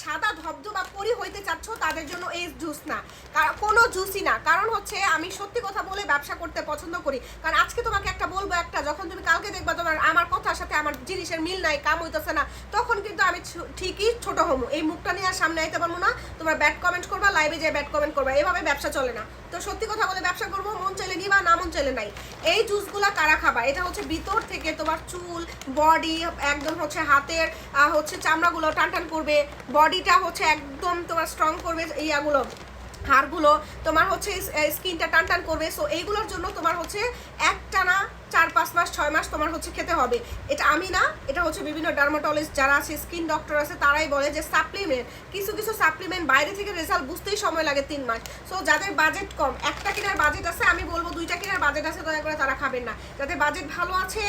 সাদা ধবধবা পরি হইতে চাচ্ছ তাদের জন্য এই জুস না, কোনো জুসই না। কারণ হচ্ছে আমি সত্যি কথা বলে ব্যবসা করতে পছন্দ করি। কারণ আজকে তোমাকে একটা বলবো একটা, যখন তুমি কালকে দেখবা তোমার আমার কথার সাথে আমার জিনিসের মিল নাই, কাম হইতেছে না, তখন কিন্তু আমি ঠিকই ছোট হবো। এই মুখটা নিয়ে আর সামনে আইতে পারবো না। তোমার ব্যাড কমেন্ট করবা, লাইভে যেয়ে ব্যাড কমেন্ট করবা, এভাবে ব্যবসা চলে না। তো সত্যি কথা বলে ব্যবসা করবো, মন চাইলে নিবা, না মন চাইলে নাই। এই জুসগুলা কারা খাবা? এটা হচ্ছে ভিতর থেকে তোমার চুল, বডি, একদম হচ্ছে হাতের হচ্ছে চামড়াগুলো টান করবে, বডিটা হচ্ছে একদম তোমার স্ট্রং করবে, ইয়াগুলো হাড়গুলো তোমার হচ্ছে স্কিনটা টান করবে। সো এইগুলোর জন্য তোমার হচ্ছে একটানা 4-5 মাস 6 মাস তোমার হচ্ছে খেতে হবে। এটা আমি না, এটা হচ্ছে বিভিন্ন ডার্মাটোলজিস্ট যারা আছে, স্কিন ডক্টর আছে, তারাই বলে যে সাপ্লিমেন্ট, কিছু কিছু সাপ্লিমেন্ট বাইরে থেকে রেজাল্ট বুঝতেই সময় লাগে 3 মাস। সো যাদের বাজেট কম, একটা কেনার বাজেট আছে, আমি বলবো 2টা কেনার বাজেট আছে, দয়া করে তারা খাবেন না। যাদের বাজেট ভালো আছে,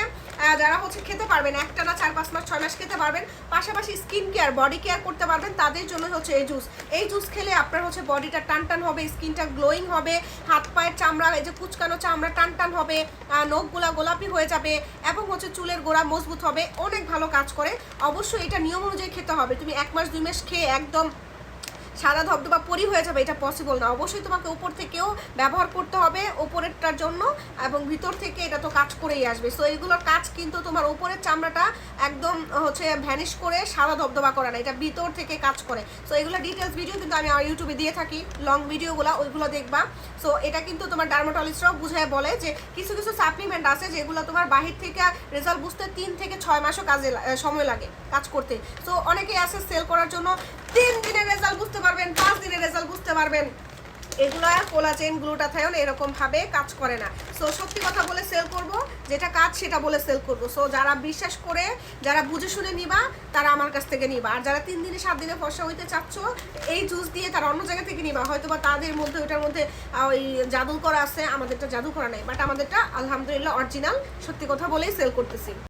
যারা হচ্ছে খেতে পারবেন একটানা 4-5 মাস 6 মাস খেতে পারবেন, পাশাপাশি স্কিন কেয়ার, বডি কেয়ার করতে পারবেন, তাদের জন্য হচ্ছে এই জুস। এই জুস খেলে আপনার হচ্ছে বডিটা টান হবে, স্কিনটা গ্লোয়িং হবে, হাত পায়ের চামড়া, এই যে কুচকানো চামড়া টান হবে, নখগুলা গোলাপি হয়ে যাবে, এবং হচ্ছে চুলের গোড়া মজবুত হবে, অনেক ভালো কাজ করে। অবশ্যই এটা নিয়ম অনুযায়ী খেতে হবে। তুমি 1 মাস 2 মাস খেয়ে একদম সাদা ধবধবা পরি হয়ে যাবে, এটা পসিবল না। অবশ্যই তোমাকে উপর থেকেও ব্যবহার করতে হবে উপরেরটার জন্য, এবং ভিতর থেকে এটা তো কাজ করেই আসবে। সো এইগুলোর কাজ কিন্তু তোমার উপরের চামড়াটা একদম হচ্ছে ভ্যানিশ করে সাদা ধবধবা করে না, এটা ভিতর থেকে কাজ করে। সো এগুলো ডিটেলস ভিডিও কিন্তু আমি আমার ইউটিউবে দিয়ে থাকি, লং ভিডিওগুলো, ওইগুলো দেখবা। সো এটা কিন্তু তোমার ডার্মাটোলজিস্টরাও বুঝায় বলে যে কিছু কিছু সাপ্লিমেন্ট আছে যেগুলো তোমার বাহির থেকে রেজাল্ট বুঝতে 3 থেকে 6 মাসও কাজে সময় লাগে কাজ করতে। সো অনেকেই আছে সেল করার জন্য 3 দিনের রেজাল্ট বুঝতে পারবেন, 5 দিনের রেজাল্ট বুঝতে পারবেন। এগুলো কোলাজেন, গ্লুটাথায়ন এরকম ভাবে কাজ করে না। সো সত্যি কথা বলে সেল করব, যেটা কাজ সেটা বলে সেল করব। সো যারা বিশ্বাস করে, যারা বুঝে শুনে নিবা, তারা আমার কাছ থেকে নিবা। আর যারা 3 দিনে 7 দিনে ফর্সা হইতে চাচ্ছ এই জুস দিয়ে, তারা অন্য জায়গা থেকে নিবা। হয়তো বা তাদের মধ্যে ওইটার মধ্যে ওই জাদু করা আছে, আমাদেরটা জাদু করা নাই, বাট আমাদেরটা আলহামদুলিল্লাহ অরিজিনাল, সত্যি কথা বলেই সেল করতেছি।